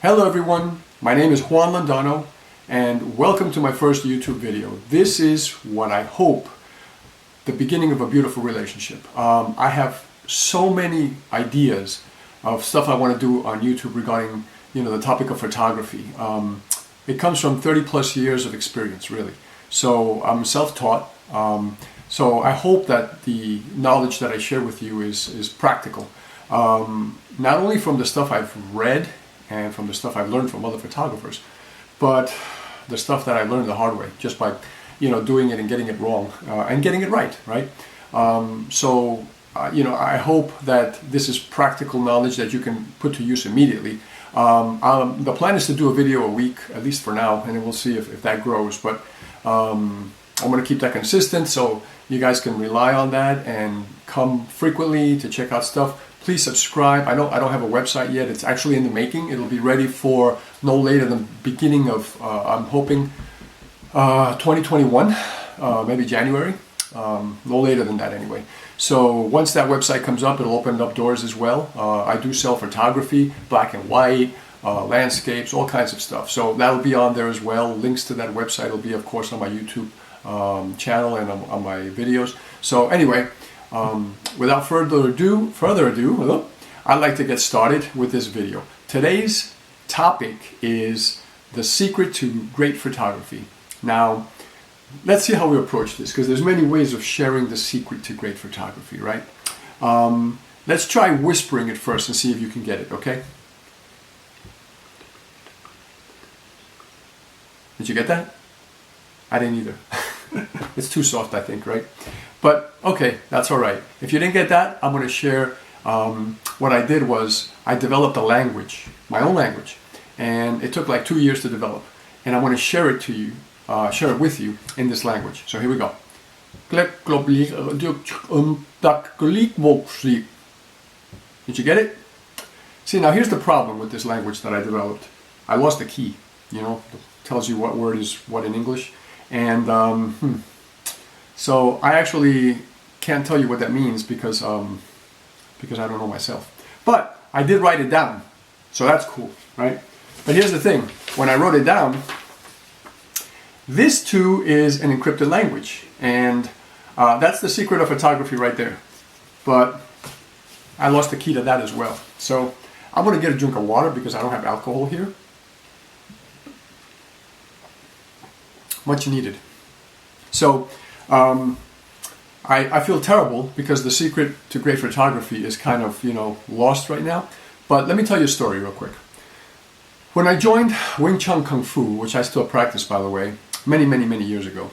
Hello everyone, my name is Juan Landano and welcome to my first YouTube video. This is what I hope the beginning of a beautiful relationship. I have so many ideas of stuff I want to do on YouTube regarding the topic of photography. It comes from 30 plus years of experience really. So I'm self-taught. So I hope that the knowledge that I share with you is practical. Not only from the stuff I've read and from the stuff I've learned from other photographers, but the stuff that I learned the hard way, just by doing it and getting it wrong and getting it right. I hope that this is practical knowledge that you can put to use immediately. The plan is to do a video a week, at least for now, and then we'll see if that grows. But I'm going to keep that consistent so you guys can rely on that and come frequently to check out stuff. Please subscribe. I don't have a website yet. It's actually in the making. It'll be ready for no later than beginning of, I'm hoping, 2021, maybe January. No later than that anyway. So once that website comes up, it'll open up doors as well. I do sell photography, black and white, landscapes, all kinds of stuff. So that'll be on there as well. Links to that website will be, of course, on my YouTube channel and on my videos. So anyway, without further ado, I'd like to get started with this video. Today's topic is the secret to great photography. Now, let's see how we approach this, because there's many ways of sharing the secret to great photography, right? Let's try whispering it first and see if you can get it, okay? Did you get that? I didn't either. It's too soft, I think, right? But okay, that's all right. If you didn't get that, I'm going to share what I did was I developed a language, my own language, and it took like 2 years to develop. And I want to share it to you, share it with you in this language. So here we go. Did you get it? See, now here's the problem with this language that I developed. I lost the key, tells you what word is what in English. And so I actually can't tell you what that means because I don't know myself. But I did write it down, so that's cool, right? But here's the thing: when I wrote it down, this too is an encrypted language, and that's the secret of photography right there. But I lost the key to that as well. So I'm going to get a drink of water because I don't have alcohol here. Much needed. So I feel terrible because the secret to great photography is kind of lost right now. But let me tell you a story real quick. When I joined Wing Chun Kung Fu, which I still practice by the way, many years ago,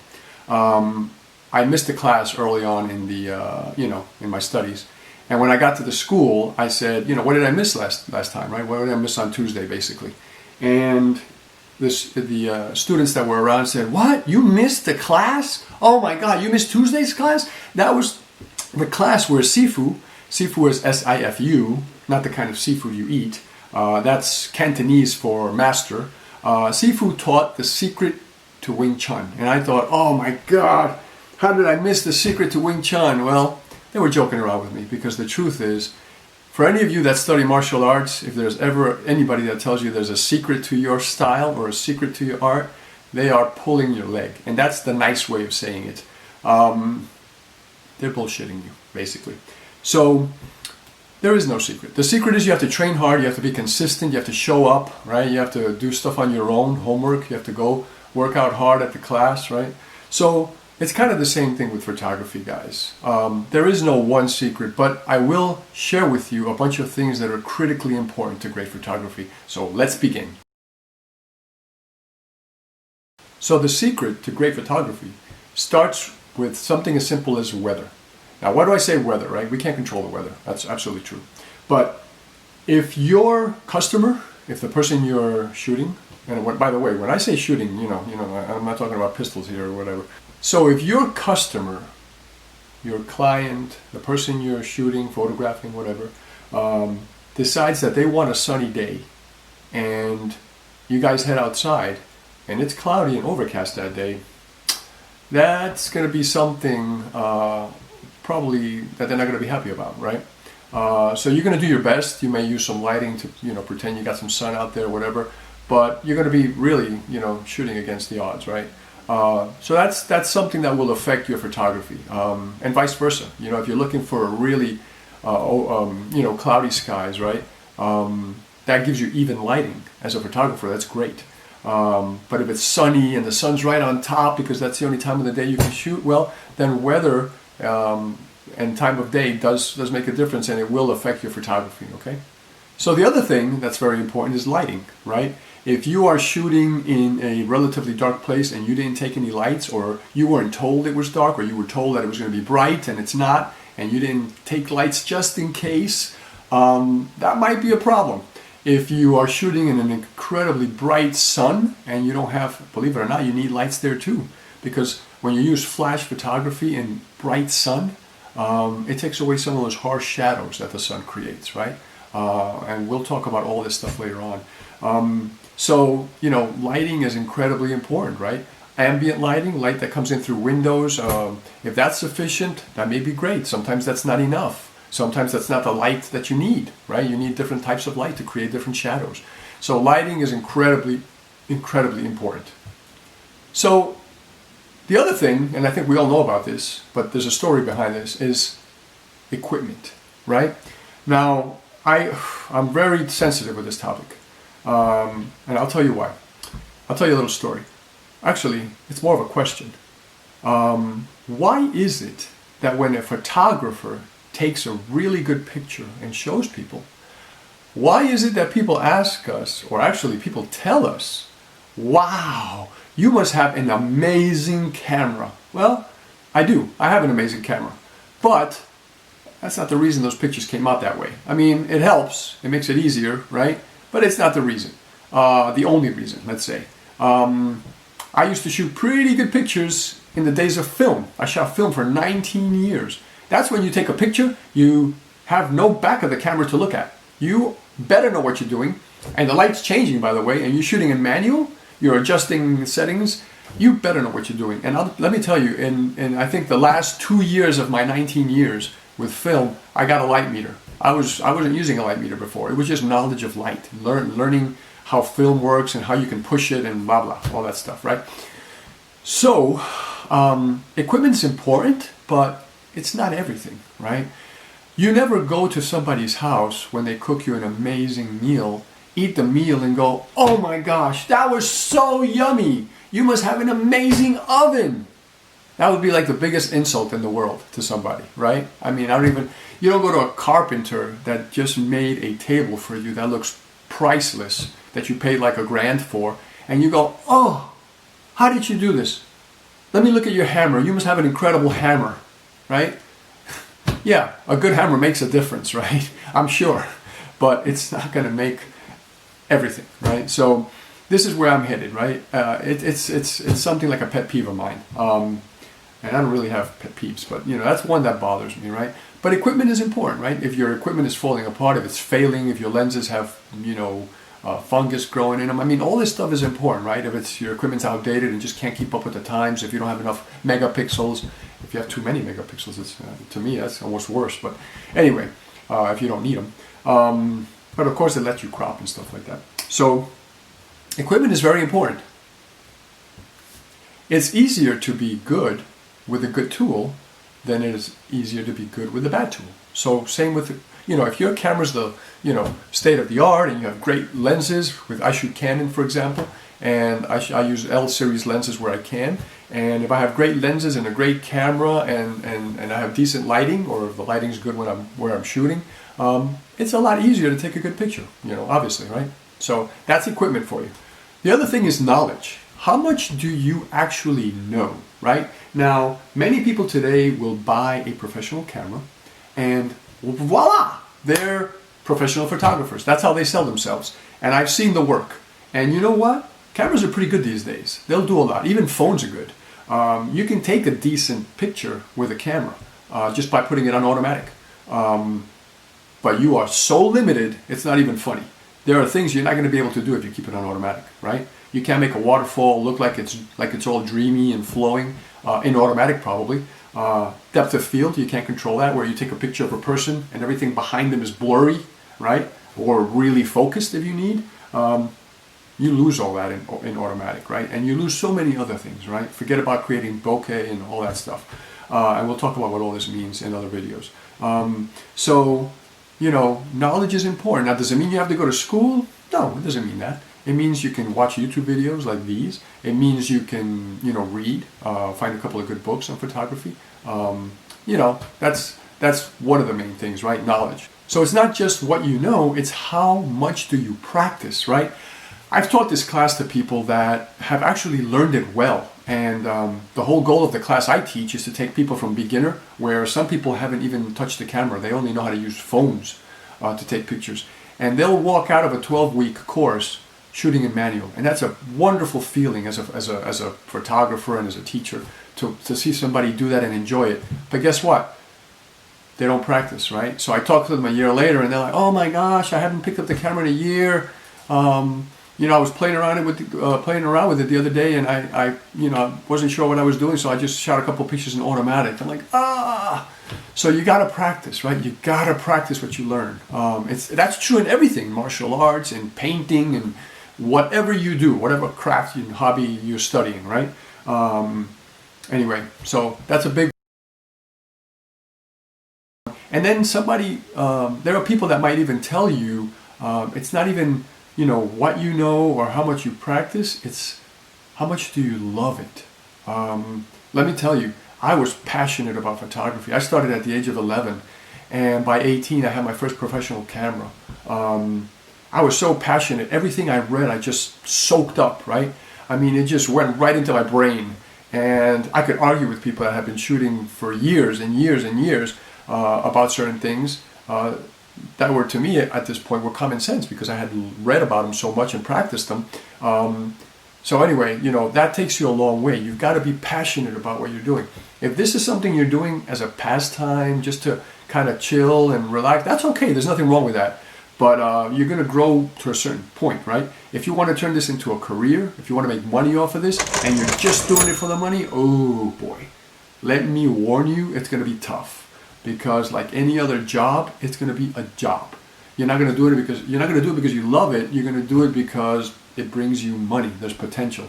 I missed a class early on in the in my studies. And when I got to the school, I said, what did I miss last time, right? What did I miss on Tuesday, basically? And the students that were around said, "What? You missed the class? Oh my God, you missed Tuesday's class?" That was the class where Sifu is S-I-F-U, not the kind of seafood you eat. That's Cantonese for master. Sifu taught the secret to Wing Chun. And I thought, oh my God, how did I miss the secret to Wing Chun? Well, they were joking around with me, because the truth is, for any of you that study martial arts, if there's ever anybody that tells you there's a secret to your style or a secret to your art, they are pulling your leg. And that's the nice way of saying it. They're bullshitting you, basically. So there is no secret. The secret is you have to train hard, you have to be consistent, you have to show up, right? You have to do stuff on your own, homework, you have to go work out hard at the class, right? So it's kind of the same thing with photography, guys. There is no one secret, but I will share with you a bunch of things that are critically important to great photography. So let's begin. So the secret to great photography starts with something as simple as weather. Now, why do I say weather, right? We can't control the weather. That's absolutely true. But if your customer, if the person you're shooting, and by the way, when I say shooting, I'm not talking about pistols here or whatever. So if your customer, your client, the person you're shooting, photographing, whatever, decides that they want a sunny day, and you guys head outside, and it's cloudy and overcast that day, that's going to be something probably that they're not going to be happy about, right? So you're going to do your best. You may use some lighting to, pretend you got some sun out there, whatever. But you're going to be really, shooting against the odds, right? So that's something that will affect your photography, and vice versa. If you're looking for a really, cloudy skies, right? That gives you even lighting as a photographer. That's great. But if it's sunny and the sun's right on top because that's the only time of the day you can shoot, well, then weather and time of day does make a difference, and it will affect your photography. Okay. So the other thing that's very important is lighting, right? If you are shooting in a relatively dark place and you didn't take any lights, or you weren't told it was dark, or you were told that it was going to be bright and it's not, and you didn't take lights just in case, that might be a problem. If you are shooting in an incredibly bright sun and you don't have, believe it or not, you need lights there too. Because when you use flash photography in bright sun, it takes away some of those harsh shadows that the sun creates, right? And we'll talk about all this stuff later on. So, lighting is incredibly important, right? Ambient lighting, light that comes in through windows, if that's sufficient, that may be great. Sometimes that's not enough. Sometimes that's not the light that you need, right? You need different types of light to create different shadows. So lighting is incredibly, incredibly important. So the other thing, and I think we all know about this, but there's a story behind this, is equipment, right? Now, I'm very sensitive with this topic. And I'll tell you why. I'll tell you a little story. Actually, it's more of a question. Why is it that when a photographer takes a really good picture and shows people, why is it that people ask us, or actually people tell us, wow, you must have an amazing camera? Well, I do. I have an amazing camera. But that's not the reason those pictures came out that way. I mean, it helps. It makes it easier, right? But it's not the reason. The only reason, let's say. I used to shoot pretty good pictures in the days of film. I shot film for 19 years. That's when you take a picture, you have no back of the camera to look at. You better know what you're doing. And the light's changing, by the way, and you're shooting in manual, you're adjusting settings, you better know what you're doing. And let me tell you, in I think the last 2 years of my 19 years with film, I got a light meter. I wasn't using a light meter before. It was just knowledge of light, learning how film works and how you can push it and blah, blah, all that stuff, right? So, equipment's important, but it's not everything, right? You never go to somebody's house when they cook you an amazing meal, eat the meal and go, oh my gosh, that was so yummy. You must have an amazing oven. That would be like the biggest insult in the world to somebody, right? I mean, you don't go to a carpenter that just made a table for you that looks priceless, that you paid like $1,000 for, and you go, oh, how did you do this? Let me look at your hammer. You must have an incredible hammer, right? Yeah, a good hammer makes a difference, right? I'm sure, but it's not going to make everything, right? So this is where I'm headed, right? It's something like a pet peeve of mine. And I don't really have pet peeves, but that's one that bothers me, right? But equipment is important, right? If your equipment is falling apart, if it's failing, if your lenses have, fungus growing in them, I mean, all this stuff is important, right? If it's your equipment's outdated and just can't keep up with the times, if you don't have enough megapixels, if you have too many megapixels, it's, to me, that's almost worse. But anyway, if you don't need them. But of course, they let you crop and stuff like that. So equipment is very important. It's easier to be good with a good tool than it is easier to be good with a bad tool. So same with, if your camera's the, state of the art and you have great lenses, I shoot Canon, for example, and I use L series lenses where I can. And if I have great lenses and a great camera and I have decent lighting, or if the lighting's good where I'm shooting, it's a lot easier to take a good picture, obviously, right? So that's equipment for you. The other thing is knowledge. How much do you actually know, right? Now, many people today will buy a professional camera and voila, they're professional photographers. That's how they sell themselves. And I've seen the work. And you know what? Cameras are pretty good these days. They'll do a lot. Even phones are good. You can take a decent picture with a camera just by putting it on automatic. But you are so limited, it's not even funny. There are things you're not going to be able to do if you keep it on automatic, right? You can't make a waterfall look like it's all dreamy and flowing, in automatic probably. Depth of field, you can't control that, where you take a picture of a person and everything behind them is blurry, right? Or really focused if you need. You lose all that in automatic, right? And you lose so many other things, right? Forget about creating bokeh and all that stuff. And we'll talk about what all this means in other videos. So, you know, knowledge is important. Now, does it mean you have to go to school? No, it doesn't mean that. It means you can watch YouTube videos like these. It means you can, you know, read, find a couple of good books on photography. You know, that's one of the main things, right? Knowledge. So it's not just what you know, it's how much do you practice, right? I've taught this class to people that have actually learned it well. And the whole goal of the class I teach is to take people from beginner, where some people haven't even touched the camera. They only know how to use phones to take pictures. And they'll walk out of a 12-week course shooting in manual. And that's a wonderful feeling as a photographer and as a teacher to see somebody do that and enjoy it. But guess what? They don't practice, right? So I talk to them a year later and they're like, oh my gosh, I haven't picked up the camera in a year. You know, I was playing around with it the other day, and I you know, wasn't sure what I was doing, so I just shot a couple pictures in automatic. I'm like, ah! So you got to practice, right? You got to practice what you learn. That's true in everything, martial arts and painting and whatever you do, whatever craft and hobby you're studying, right? Anyway, so that's a big. And then there are people that might even tell you, it's not even, you know, what you know or how much you practice, it's how much do you love it. Let me tell you, I was passionate about photography. I started at the age of 11, and by 18 I had my first professional camera. I was so passionate. Everything I read I just soaked up, right? I mean, it just went right into my brain. And I could argue with people that have been shooting for years and years and years about certain things that were, to me at this point, were common sense because I had read about them so much and practiced them. So anyway, you know, that takes you a long way. You've got to be passionate about what you're doing. If this is something you're doing as a pastime, just to kind of chill and relax, that's okay. There's nothing wrong with that. But you're going to grow to a certain point, right? If you want to turn this into a career, if you want to make money off of this, and you're just doing it for the money, oh boy, let me warn you, it's going to be tough. Because like any other job, it's going to be a job. You're not going to do it because you love it. You're going to do it because it brings you money. There's potential.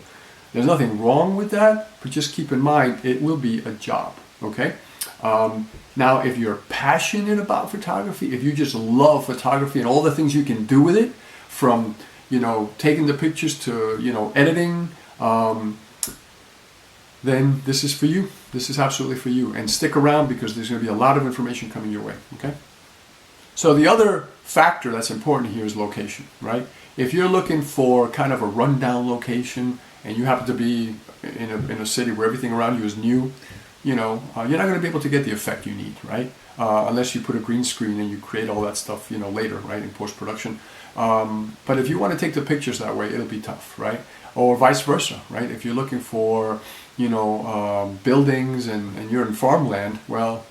There's nothing wrong with that, but just keep in mind it will be a job. Okay. Now, if you're passionate about photography, if you just love photography and all the things you can do with it, from, you know, taking the pictures to, you know, editing, then this is for you. This is absolutely for you. And stick around because there's going to be a lot of information coming your way, okay? So the other factor that's important here is location, right? If you're looking for kind of a rundown location and you happen to be in a city where everything around you is new, you know, you're not going to be able to get the effect you need, right? Unless you put a green screen and you create all that stuff, you know, later, right, in post-production. But if you want to take the pictures that way, it'll be tough, right? Or vice versa, right? If you're looking for, you know, buildings and you're in farmland, well,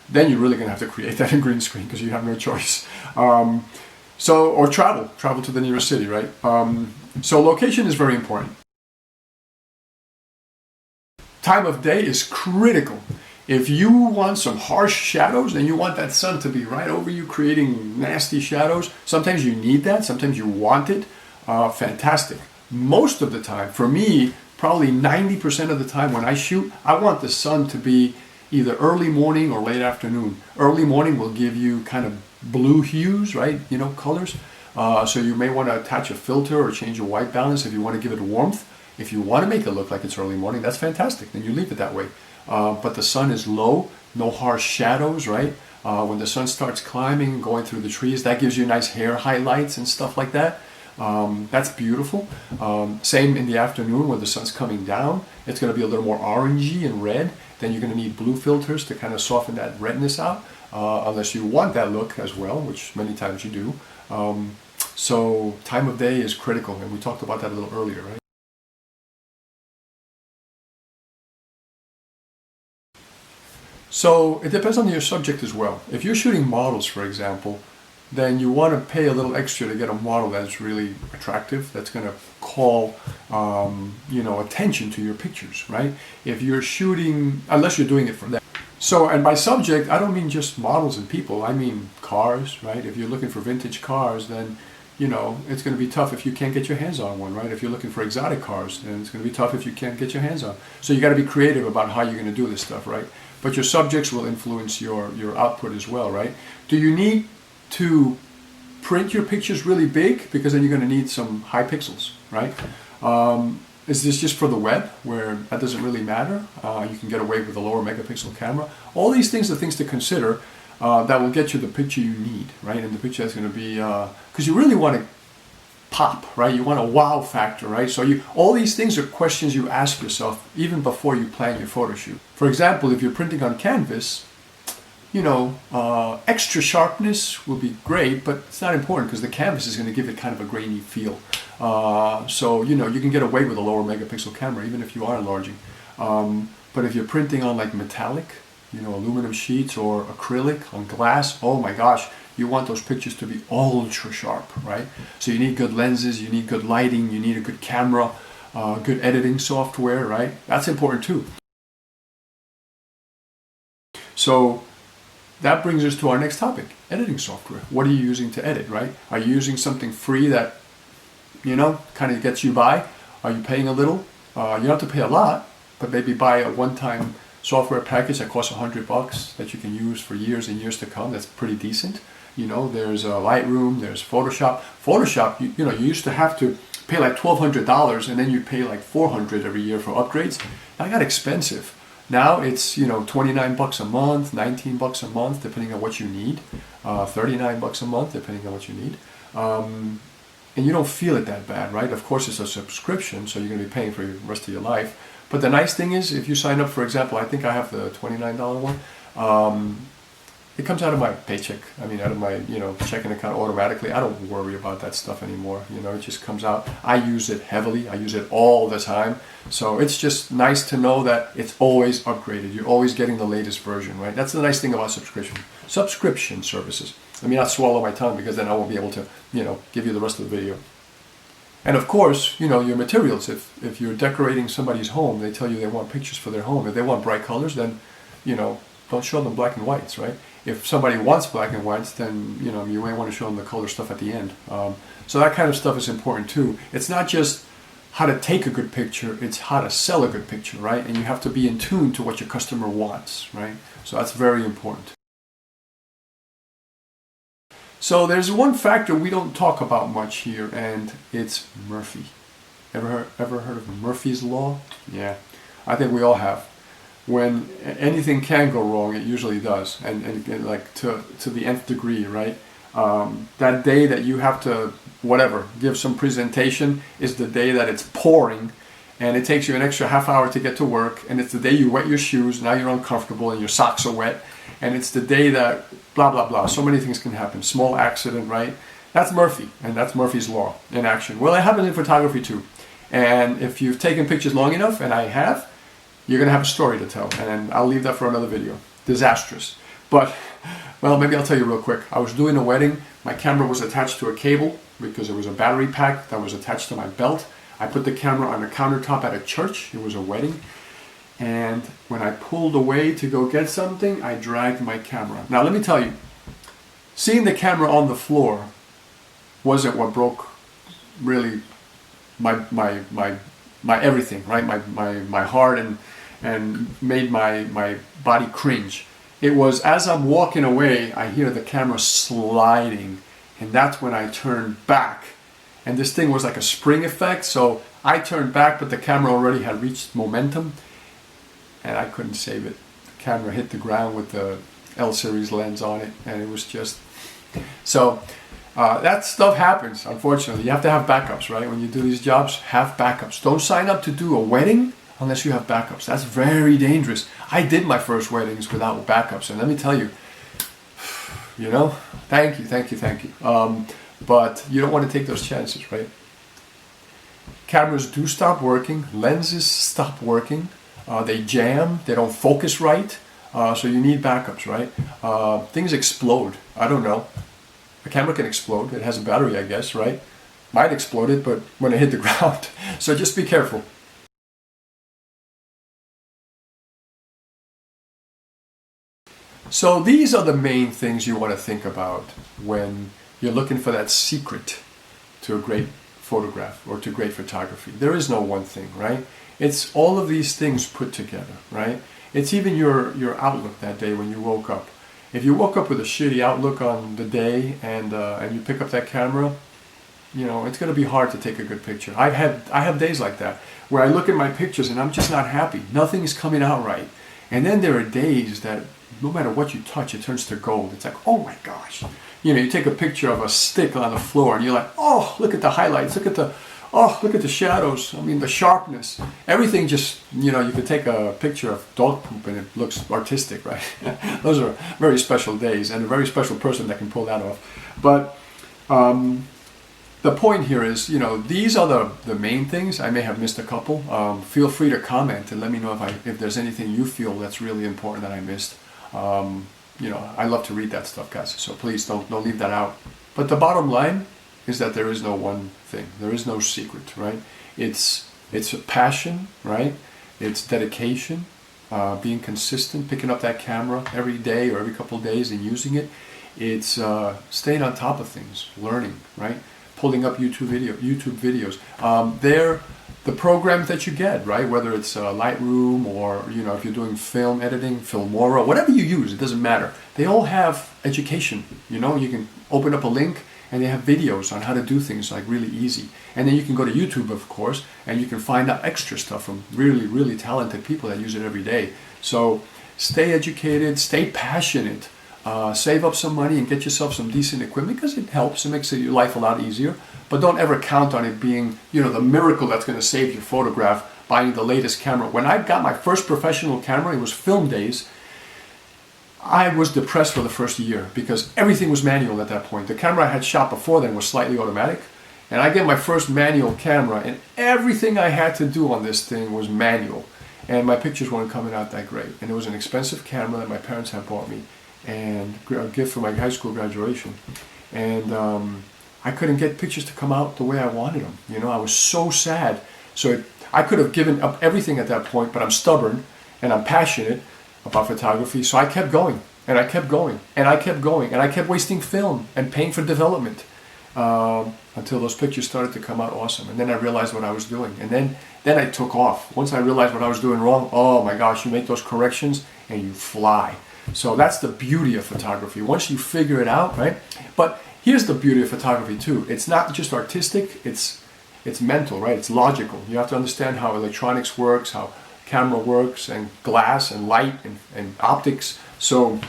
then you're really going to have to create that in green screen because you have no choice. Or travel to the nearest city, right? So location is very important. Time of day is critical. If you want some harsh shadows and you want that sun to be right over you creating nasty shadows, sometimes you need that, sometimes you want it, fantastic. Most of the time, for me, probably 90% of the time when I shoot, I want the sun to be either early morning or late afternoon. Early morning will give you kind of blue hues, right? You know, colors. So you may want to attach a filter or change your white balance if you want to give it warmth. If you want to make it look like it's early morning, that's fantastic. Then you leave it that way. But the sun is low, no harsh shadows, right? When the sun starts climbing, going through the trees, that gives you nice hair highlights and stuff like that. That's beautiful. Same in the afternoon when the sun's coming down. It's going to be a little more orangey and red. Then you're going to need blue filters to kind of soften that redness out, unless you want that look as well, which many times you do. So time of day is critical, and we talked about that a little earlier, right? So it depends on your subject as well. If you're shooting models, for example, then you want to pay a little extra to get a model that's really attractive, that's going to call, attention to your pictures, right? If you're shooting, unless you're doing it for them. So, and by subject, I don't mean just models and people. I mean cars, right? If you're looking for vintage cars, then, it's going to be tough if you can't get your hands on one, right? If you're looking for exotic cars, then it's going to be tough if you can't get your hands on. So you got to be creative about how you're going to do this stuff, right? But your subjects will influence your output as well, right? Do you need to print your pictures really big? Because then you're going to need some high pixels, right? Is this just for the web, where that doesn't really matter? You can get away with a lower megapixel camera. All these things are things to consider that will get you the picture you need, right? And the picture that's going to be, because you really want to pop, right? You want a wow factor, right? So all these things are questions you ask yourself even before you plan your photo shoot. For example, if you're printing on canvas, extra sharpness will be great, but it's not important because the canvas is going to give it kind of a grainy feel. So you can get away with a lower megapixel camera even if you are enlarging. But if you're printing on like metallic, aluminum sheets or acrylic on glass, oh my gosh, you want those pictures to be ultra sharp, right? So you need good lenses, you need good lighting, you need a good camera, good editing software, right? That's important too. So that brings us to our next topic, editing software. What are you using to edit, right? Are you using something free that, kind of gets you by? Are you paying a little? You don't have to pay a lot, but maybe buy a one-time software package that costs $100 that you can use for years and years to come. That's pretty decent. There's Lightroom, there's Photoshop. Photoshop, you used to have to pay like $1,200 and then you pay like $400 every year for upgrades. That got expensive. Now it's, $29 a month, $19 a month, depending on what you need. $39 a month, depending on what you need. And you don't feel it that bad, right? Of course, it's a subscription, so you're going to be paying for the rest of your life. But the nice thing is, if you sign up, for example, I think I have the $29 one. It comes out of my paycheck. I mean, out of my, checking account automatically. I don't worry about that stuff anymore. It just comes out. I use it heavily. I use it all the time. So it's just nice to know that it's always upgraded. You're always getting the latest version, right? That's the nice thing about subscription services. Let me not swallow my tongue because then I won't be able to, give you the rest of the video. And of course, your materials. If you're decorating somebody's home, they tell you they want pictures for their home. If they want bright colors, then, don't show them black and whites, right? If somebody wants black and whites, then, you may want to show them the color stuff at the end. So that kind of stuff is important too. It's not just how to take a good picture, it's how to sell a good picture, right? And you have to be in tune to what your customer wants, right? So that's very important. So there's one factor we don't talk about much here, and it's Murphy. Ever heard of Murphy's Law? Yeah, I think we all have. When anything can go wrong, it usually does, and like to the nth degree, right? That day that you have to, give some presentation is the day that it's pouring, and it takes you an extra half hour to get to work, and it's the day you wet your shoes, now you're uncomfortable and your socks are wet, and it's the day that blah, blah, blah. So many things can happen. Small accident, right? That's Murphy, and that's Murphy's Law in action. Well, it happens in photography too. And if you've taken pictures long enough, and I have, you're going to have a story to tell. And I'll leave that for another video. Disastrous. But, well, maybe I'll tell you real quick. I was doing a wedding. My camera was attached to a cable because it was a battery pack that was attached to my belt. I put the camera on the countertop at a church. It was a wedding. And when I pulled away to go get something, I dragged my camera. Now, let me tell you, seeing the camera on the floor wasn't what broke really my everything, right? My heart and made my body cringe. It was as I'm walking away, I hear the camera sliding, and that's when I turned back. And this thing was like a spring effect, so I turned back, but the camera already had reached momentum, and I couldn't save it. The camera hit the ground with the L-series lens on it, and it was just... So that stuff happens, unfortunately. You have to have backups, right? When you do these jobs, have backups. Don't sign up to do a wedding unless you have backups. That's very dangerous. I did my first weddings without backups, and let me tell you, thank you. But you don't want to take those chances, right? Cameras do stop working. Lenses stop working. They jam. They don't focus right. So you need backups, right? Things explode. I don't know. A camera can explode. It has a battery, I guess, right? might explode it, but when it hit the ground. So just be careful. So these are the main things you want to think about when you're looking for that secret to a great photograph or to great photography. There is no one thing, right? It's all of these things put together, right? It's even your outlook that day when you woke up. If you woke up with a shitty outlook on the day and you pick up that camera, you know, it's going to be hard to take a good picture. I have days like that where I look at my pictures and I'm just not happy. Nothing is coming out right. And then there are days that no matter what you touch, it turns to gold. It's like, oh my gosh. You know, you take a picture of a stick on the floor and you're like, oh, look at the highlights. Look at the shadows. I mean, the sharpness. Everything just, you know, you could take a picture of dog poop and it looks artistic, right? Those are very special days and a very special person that can pull that off. But the point here is, you know, these are the main things. I may have missed a couple. Feel free to comment and let me know if there's anything you feel that's really important that I missed. You know, I love to read that stuff, guys. So please don't leave that out. But the bottom line is that there is no one thing. There is no secret, right? It's a passion, right? It's dedication, being consistent, picking up that camera every day or every couple of days and using it. It's staying on top of things, learning, right? Pulling up YouTube videos. They're the programs that you get, right? Whether it's Lightroom or, you know, if you're doing film editing, Filmora, whatever you use, it doesn't matter. They all have education. You know, you can open up a link and they have videos on how to do things like really easy. And then you can go to YouTube, of course, and you can find out extra stuff from really, really talented people that use it every day. So stay educated, stay passionate. Save up some money and get yourself some decent equipment because it helps. It makes your life a lot easier. But don't ever count on it being, you know, the miracle that's going to save your photograph, buying the latest camera. When I got my first professional camera, it was film days. I was depressed for the first year because everything was manual at that point. The camera I had shot before then was slightly automatic. And I get my first manual camera and everything I had to do on this thing was manual. And my pictures weren't coming out that great. And it was an expensive camera that my parents had bought me and a gift for my high school graduation. And I couldn't get pictures to come out the way I wanted them. You know, I was so sad. So I could have given up everything at that point, but I'm stubborn and I'm passionate about photography. So I kept going and I kept going and I kept going and I kept wasting film and paying for development until those pictures started to come out awesome. And then I realized what I was doing. And then I took off. Once I realized what I was doing wrong, oh my gosh, you make those corrections and you fly. So that's the beauty of photography. Once you figure it out, right? But here's the beauty of photography too. It's not just artistic, it's mental, right? It's logical. You have to understand how electronics works, how camera works, and glass and light and optics. So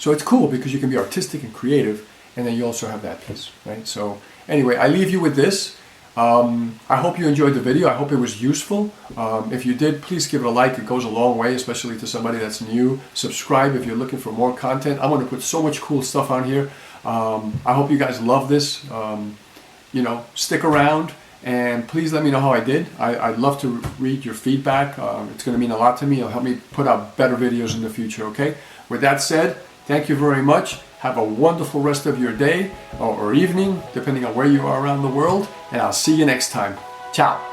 it's cool because you can be artistic and creative, and then you also have that piece, right? So anyway, I leave you with this. I hope you enjoyed the video. I hope it was useful. If you did, please give it a like. It goes a long way, especially to somebody that's new. Subscribe if you're looking for more content. I'm going to put so much cool stuff on here. I hope you guys love this. You know, stick around and please let me know how I did. I'd love to read your feedback. It's going to mean a lot to me. It'll help me put out better videos in the future, okay? With that said, thank you very much. Have a wonderful rest of your day or evening, depending on where you are around the world, and I'll see you next time. Ciao.